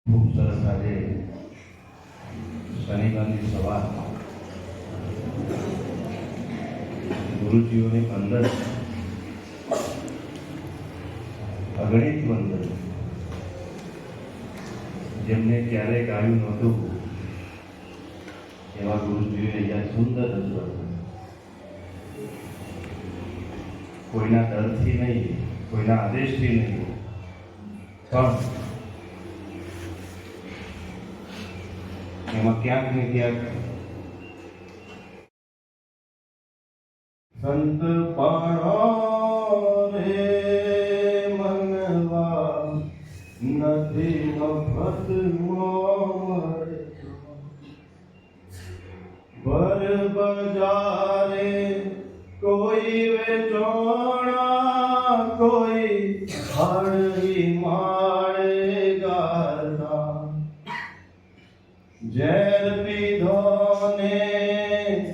ખૂબ સરસ આજે શનિવારની સવાર ગુરુજીઓની વંદન, અગણિત વંદન, જેમને ક્યારેય ગાયું નહોતું એવા ગુરુજીઓએ અહીંયા સુંદર રજૂઆત, કોઈના ડરથી નહીં, કોઈના આદેશથી નહીં, પણ એમાં ક્યાંક ને ક્યાંક સંત પાણો રે મનવા નથી મફત મળે, ભર બજારે કોઈ વેચોણા, કોઈ હળવી માળે ગાતા, ઝેર પીધો ને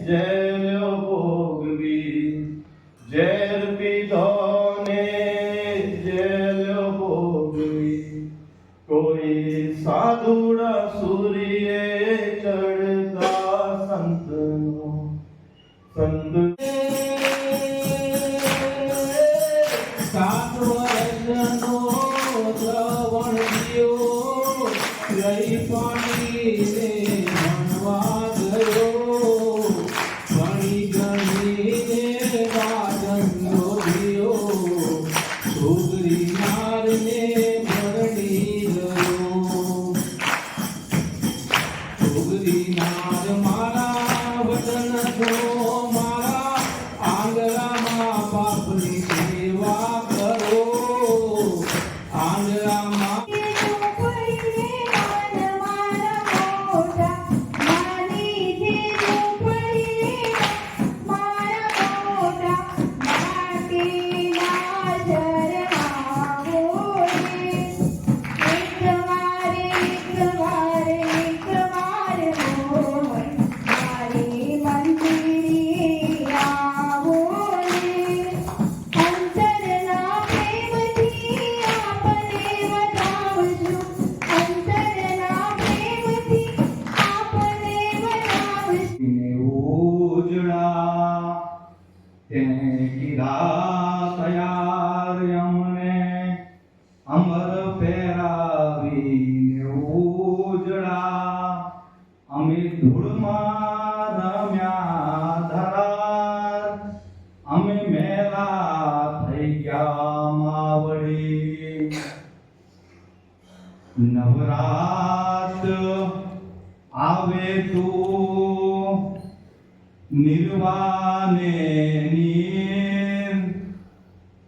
ઝેર ભોગવી, ઝેર પીધો ને ઝેર ભોગવી, કોઈ સાધુડા સૂર્યે ચડતા સંતનો સંત સાત વર્ષનો શ્રવણ થયો, લઈ પાણીને ભણવા ગયો, ભણી ગણીને રાધંધો થયો, છોકરી મારને ભરણી ગયો, છોકરી માર મારા વતન છો, મારા આંગણામાં બાપની સેવા કરો, આંગણામાં તૈયાર અમને અમર પહેરાવીને ઉજળા, અમે ધૂળમાં રમ્યા ધરાર, અમે મેલા થઈ ગયા માવડી, નવરાત આવે તું નિર્વાને નીર,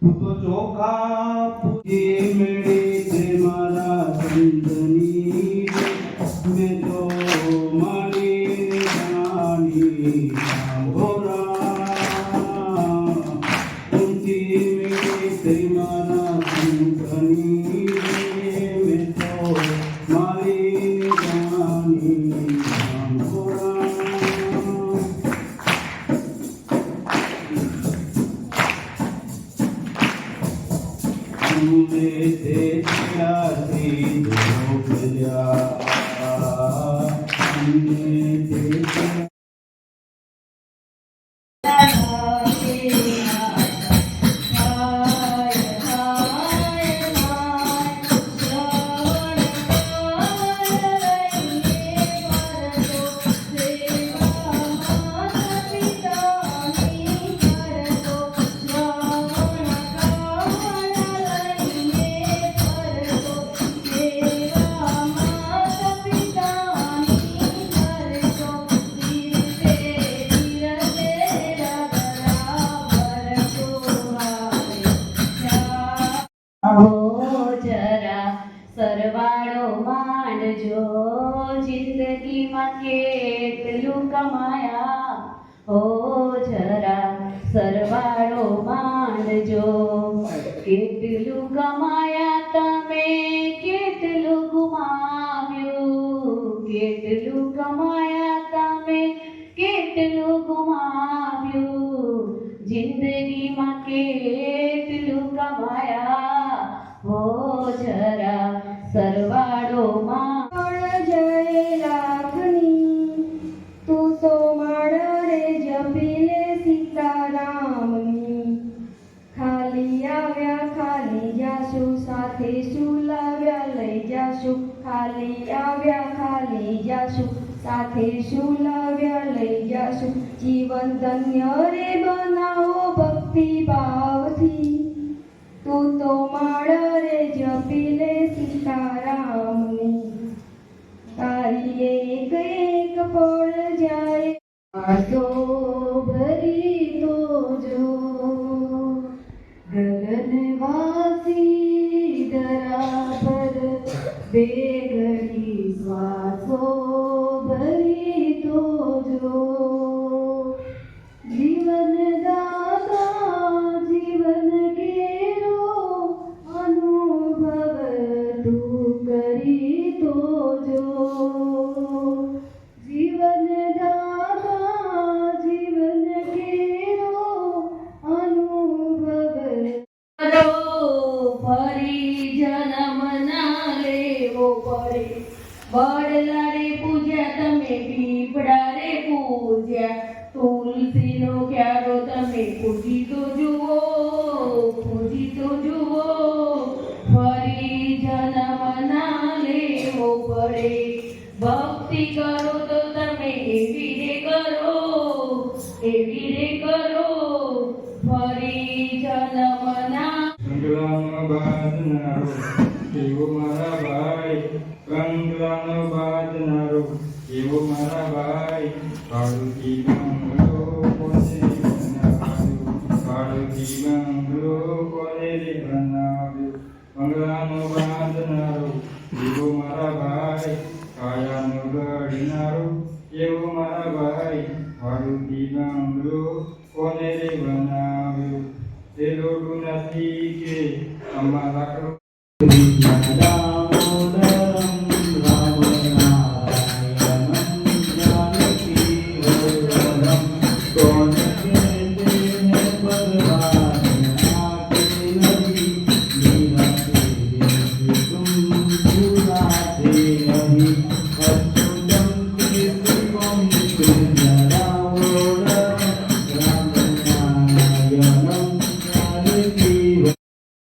તું તો ચોખા પૂજી મેળી છે મારા સંતની, મેં તો મારી જાણી ભોરા, તુમથી મેળી છે મારા સંતની, મેં તો મારી જાણી ભોરા. तुमने देखा थी धोखा, तुमने देखा જરા સરવાળો માંડજો, જિંદગીમાં કેટલું કમાયા, હો જરા સરવાળો માંડજો, કેટલું કમાયા તમે કેટલું ગુમાવ્યું, કેટલું કમાયા તમે કેટલું ગુમાવ્યું, જિંદગીમાં કેટલું કમાયા, હો જરા સરવાળો માં સાથે શું લાવ્યા લઈ જાશું જીવન ધન્ય રે બનાવો ભક્તિ ભાવથી તું તો માળ રે જપી લે સીતારામની તારી એક એક પળ જાય આસો ભરી તો જો ગગનવાસી ધરા પર બે ઘડી શ્વાસો ભરી તો જો જીવન દાતા જીવન કેરો અનુભવ તું કરી તો જો જીવન દાતા જીવન કેરો અનુભવ ફરી જન્મ ના લેવો પડે વડલા રે પૂજ્યા તમે પીપળા રે પૂજ્યા તુલસીનો ક્યારો તમે પૂજી તો જુઓ ફરી જન્મ ના લેવો પડે ભક્તિ કરો તો તમે એવી રે કરો ફરી જન્મ ના કંગલાનો બાંધનારો એવો મારા ભાઈ કંગલાનો બાંધનારો એવો મારા ભાઈ કાળુથી બંગલો કોને બનાવ્યો કાળુથી બંગલો કોને રે બનાવ્યો કંગલાનો બાંધનારો એવો મારા ભાઈ કાયાનો ગઢનારો એવો મારા ભાઈ કાળુથી બંગલો કોને રે બનાવ્યો તે લોટું નથી કે અમારા